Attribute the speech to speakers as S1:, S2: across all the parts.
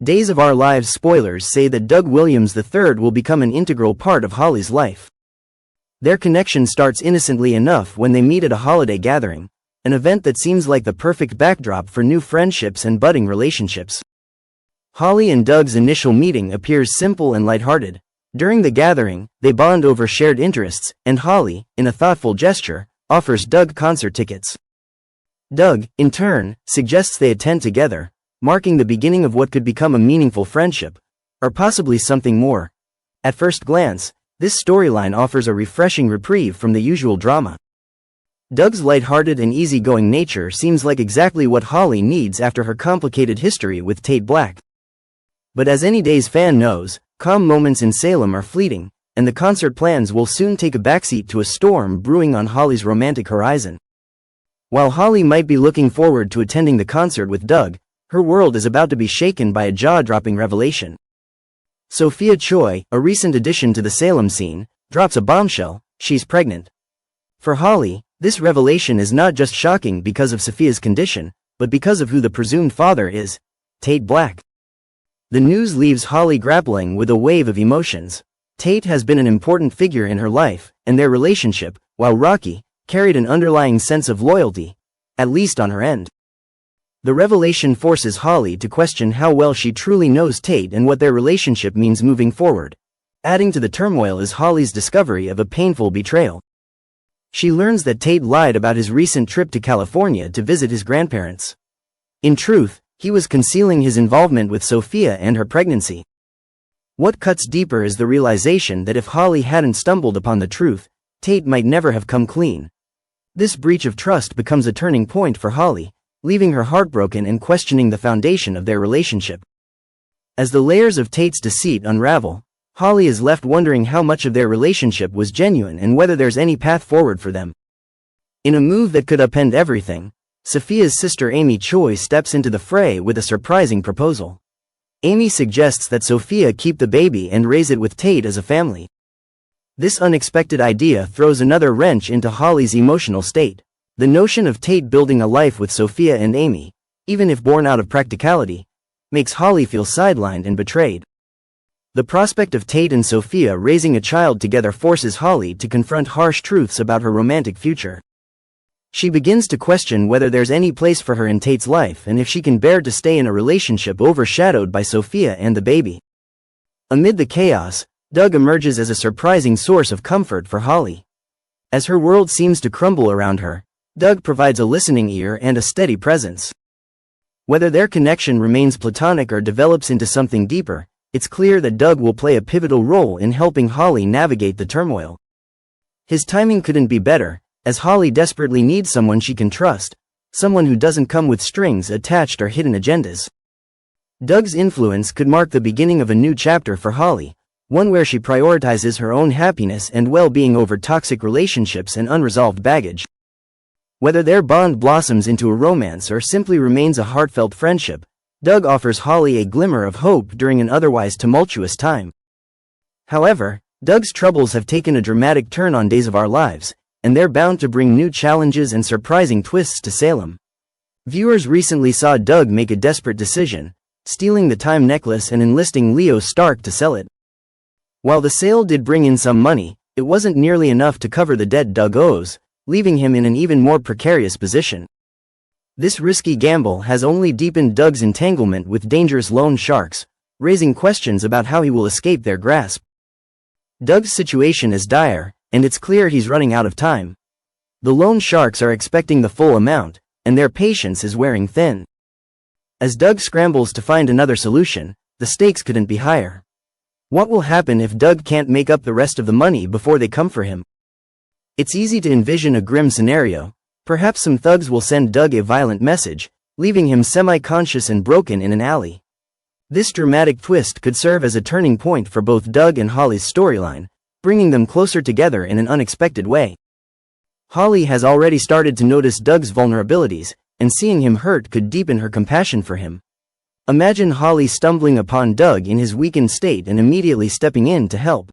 S1: Days of Our Lives spoilers say that Doug Williams III will become an integral part of Holly's life. Their connection starts innocently enough when they meet at a holiday gathering, an event that seems like the perfect backdrop for new friendships and budding relationships. Holly and Doug's initial meeting appears simple and lighthearted. During the gathering, they bond over shared interests, and Holly, in a thoughtful gesture, offers Doug concert tickets. Doug, in turn, suggests they attend together, marking the beginning of what could become a meaningful friendship, or possibly something more. At first glance, this storyline offers a refreshing reprieve from the usual drama. Doug's lighthearted and easygoing nature seems like exactly what Holly needs after her complicated history with Tate Black. But as any Days fan knows, calm moments in Salem are fleeting, and the concert plans will soon take a backseat to a storm brewing on Holly's romantic horizon. While Holly might be looking forward to attending the concert with Doug, her world is about to be shaken by a jaw-dropping revelation. Sophia Choi, a recent addition to the Salem scene, drops a bombshell: she's pregnant. For Holly, this revelation is not just shocking because of Sophia's condition, but because of who the presumed father is: Tate Black. The news leaves Holly grappling with a wave of emotions. Tate has been an important figure in her life, and their relationship, while rocky, carried an underlying sense of loyalty, at least on her end. The revelation forces Holly to question how well she truly knows Tate and what their relationship means moving forward. Adding to the turmoil is Holly's discovery of a painful betrayal. She learns that Tate lied about his recent trip to California to visit his grandparents. In truth, he was concealing his involvement with Sophia and her pregnancy. What cuts deeper is the realization that if Holly hadn't stumbled upon the truth, Tate might never have come clean. This breach of trust becomes a turning point for Holly, leaving her heartbroken and questioning the foundation of their relationship. As the layers of Tate's deceit unravel, Holly is left wondering how much of their relationship was genuine and whether there's any path forward for them. In a move that could upend everything, Sophia's sister Amy Choi steps into the fray with a surprising proposal. Amy suggests that Sophia keep the baby and raise it with Tate as a family. This unexpected idea throws another wrench into Holly's emotional state. The notion of Tate building a life with Sophia and Amy, even if born out of practicality, makes Holly feel sidelined and betrayed. The prospect of Tate and Sophia raising a child together forces Holly to confront harsh truths about her romantic future. She begins to question whether there's any place for her in Tate's life and if she can bear to stay in a relationship overshadowed by Sophia and the baby. Amid the chaos, Doug emerges as a surprising source of comfort for Holly. As her world seems to crumble around her, Doug provides a listening ear and a steady presence. Whether their connection remains platonic or develops into something deeper, it's clear that Doug will play a pivotal role in helping Holly navigate the turmoil. His timing couldn't be better, as Holly desperately needs someone she can trust, someone who doesn't come with strings attached or hidden agendas. Doug's influence could mark the beginning of a new chapter for Holly, one where she prioritizes her own happiness and well-being over toxic relationships and unresolved baggage. Whether their bond blossoms into a romance or simply remains a heartfelt friendship, Doug offers Holly a glimmer of hope during an otherwise tumultuous time. However, Doug's troubles have taken a dramatic turn on Days of Our Lives, and they're bound to bring new challenges and surprising twists to Salem. Viewers recently saw Doug make a desperate decision, stealing the time necklace and enlisting Leo Stark to sell it. While the sale did bring in some money, it wasn't nearly enough to cover the debt Doug owes, leaving him in an even more precarious position. This risky gamble has only deepened Doug's entanglement with dangerous loan sharks, raising questions about how he will escape their grasp. Doug's situation is dire, and it's clear he's running out of time. The loan sharks are expecting the full amount, and their patience is wearing thin. As Doug scrambles to find another solution, the stakes couldn't be higher. What will happen if Doug can't make up the rest of the money before they come for him? It's easy to envision a grim scenario. Perhaps some thugs will send Doug a violent message, leaving him semi-conscious and broken in an alley. This dramatic twist could serve as a turning point for both Doug and Holly's storyline, bringing them closer together in an unexpected way. Holly has already started to notice Doug's vulnerabilities, and seeing him hurt could deepen her compassion for him. Imagine Holly stumbling upon Doug in his weakened state and immediately stepping in to help.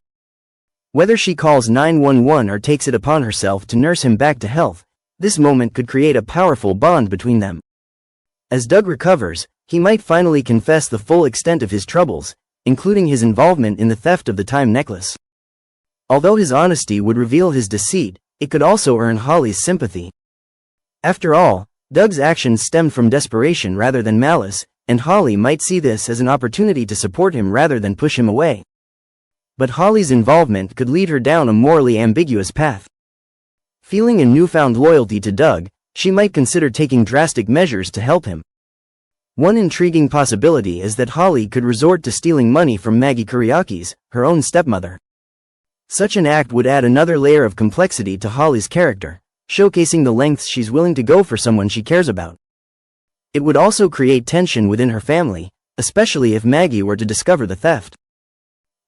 S1: Whether she calls 911 or takes it upon herself to nurse him back to health, this moment could create a powerful bond between them. As Doug recovers, He might finally confess the full extent of his troubles, including his involvement in the theft of the time necklace. Although his honesty would reveal his deceit, it could also earn Holly's sympathy. After all, Doug's actions stemmed from desperation rather than malice, and Holly might see this as an opportunity to support him rather than push him away. But Holly's involvement could lead her down a morally ambiguous path. Feeling a newfound loyalty to Doug, she might consider taking drastic measures to help him. One intriguing possibility is that Holly could resort to stealing money from Maggie Kuriakis, her own stepmother. Such an act would add another layer of complexity to Holly's character, showcasing the lengths she's willing to go for someone she cares about. It would also create tension within her family, especially if Maggie were to discover the theft.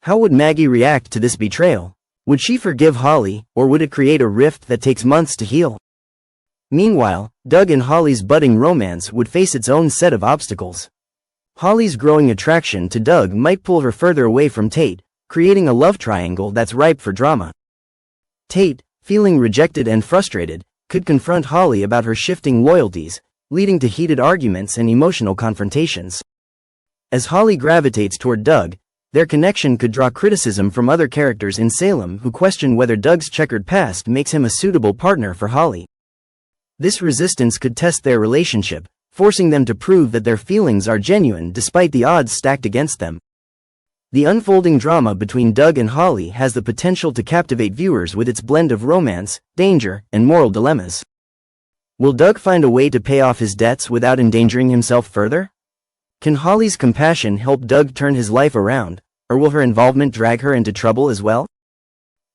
S1: How would Maggie react to this betrayal? Would she forgive Holly, or would it create a rift that takes months to heal? Meanwhile, Doug and Holly's budding romance would face its own set of obstacles. Holly's growing attraction to Doug might pull her further away from Tate, creating a love triangle that's ripe for drama. Tate, feeling rejected and frustrated, could confront Holly about her shifting loyalties, leading to heated arguments and emotional confrontations. As Holly gravitates toward Doug, their connection could draw criticism from other characters in Salem who question whether Doug's checkered past makes him a suitable partner for Holly. This resistance could test their relationship, forcing them to prove that their feelings are genuine despite the odds stacked against them. The unfolding drama between Doug and Holly has the potential to captivate viewers with its blend of romance, danger, and moral dilemmas. Will Doug find a way to pay off his debts without endangering himself further? Can Holly's compassion help Doug turn his life around, or will her involvement drag her into trouble as well?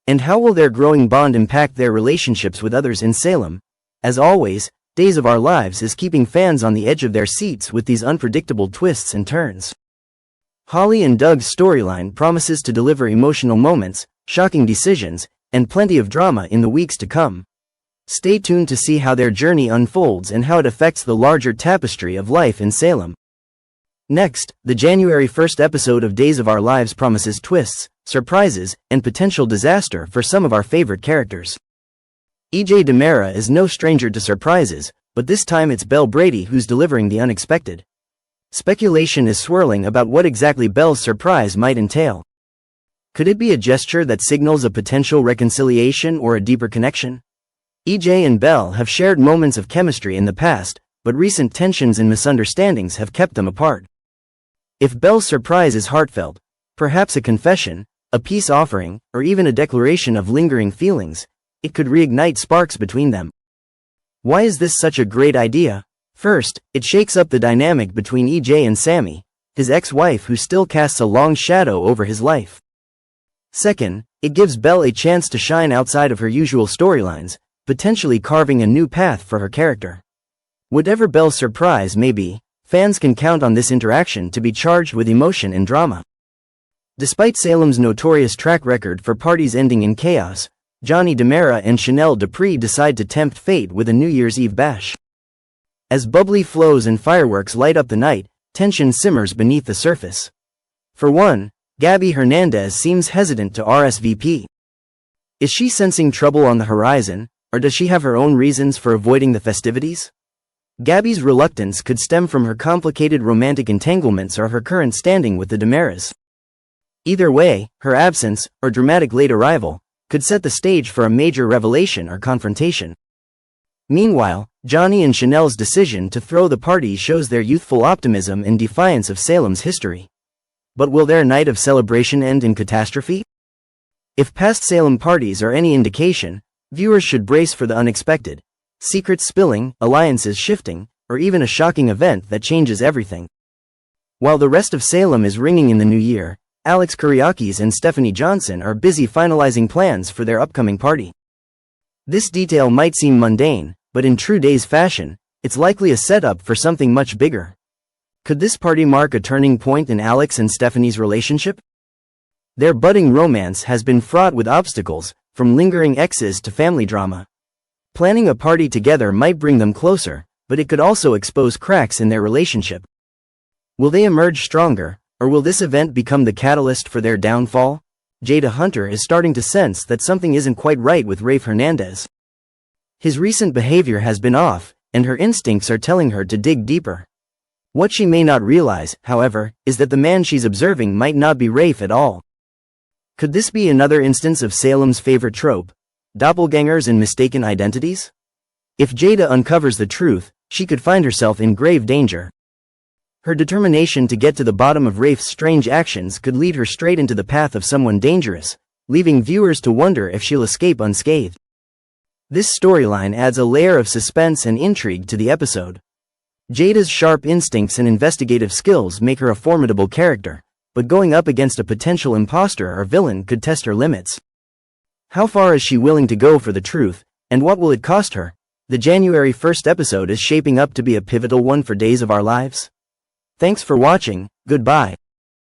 S1: And how will their growing bond impact their relationships with others in Salem? As always, Days of Our Lives is keeping fans on the edge of their seats with these unpredictable twists and turns. Holly and Doug's storyline promises to deliver emotional moments, shocking decisions, and plenty of drama in the weeks to come. Stay tuned to see how their journey unfolds and how it affects the larger tapestry of life in Salem. Next, the January 1st episode of Days of Our Lives promises twists, surprises, and potential disaster for some of our favorite characters. EJ DiMera is no stranger to surprises, but this time it's Belle Brady who's delivering the unexpected. Speculation is swirling about what exactly Belle's surprise might entail. Could it be a gesture that signals a potential reconciliation or a deeper connection? EJ and Belle have shared moments of chemistry in the past, but recent tensions and misunderstandings have kept them apart. If Belle's surprise is heartfelt, perhaps a confession, a peace offering, or even a declaration of lingering feelings, it could reignite sparks between them. Why is this such a great idea? First, it shakes up the dynamic between EJ and Sammy, his ex-wife who still casts a long shadow over his life. Second, it gives Belle a chance to shine outside of her usual storylines, potentially carving a new path for her character. Whatever Belle's surprise may be, fans can count on this interaction to be charged with emotion and drama. Despite Salem's notorious track record for parties ending in chaos, Johnny DiMera and Chanel Dupree decide to tempt fate with a New Year's Eve bash. As bubbly flows and fireworks light up the night, tension simmers beneath the surface. For one, Gabby Hernandez seems hesitant to RSVP. Is she sensing trouble on the horizon, or does she have her own reasons for avoiding the festivities? Gabby's reluctance could stem from her complicated romantic entanglements or her current standing with the DiMeras. Either way, her absence, or dramatic late arrival, could set the stage for a major revelation or confrontation. Meanwhile, Johnny and Chanel's decision to throw the party shows their youthful optimism in defiance of Salem's history. But will their night of celebration end in catastrophe? If past Salem parties are any indication, viewers should brace for the unexpected. Secrets spilling, alliances shifting, or even a shocking event that changes everything. While the rest of Salem is ringing in the new year, Alex Kuriakis and Stephanie Johnson are busy finalizing plans for their upcoming party. This detail might seem mundane, but in true Days fashion, it's likely a setup for something much bigger. Could this party mark a turning point in Alex and Stephanie's relationship? Their budding romance has been fraught with obstacles, from lingering exes to family drama. Planning a party together might bring them closer, but it could also expose cracks in their relationship. Will they emerge stronger, or will this event become the catalyst for their downfall? Jada Hunter is starting to sense that something isn't quite right with Rafe Hernandez. His recent behavior has been off, and her instincts are telling her to dig deeper. What she may not realize, however, is that the man she's observing might not be Rafe at all. Could this be another instance of Salem's favorite trope, doppelgangers and mistaken identities? If Jada uncovers the truth, she could find herself in grave danger. Her determination to get to the bottom of Rafe's strange actions could lead her straight into the path of someone dangerous, leaving viewers to wonder if she'll escape unscathed. This storyline adds a layer of suspense and intrigue to the episode. Jada's sharp instincts and investigative skills make her a formidable character, but going up against a potential imposter or villain could test her limits. How far is she willing to go for the truth, and what will it cost her? The January 1st episode is shaping up to be a pivotal one for Days of Our Lives. Thanks for watching, goodbye.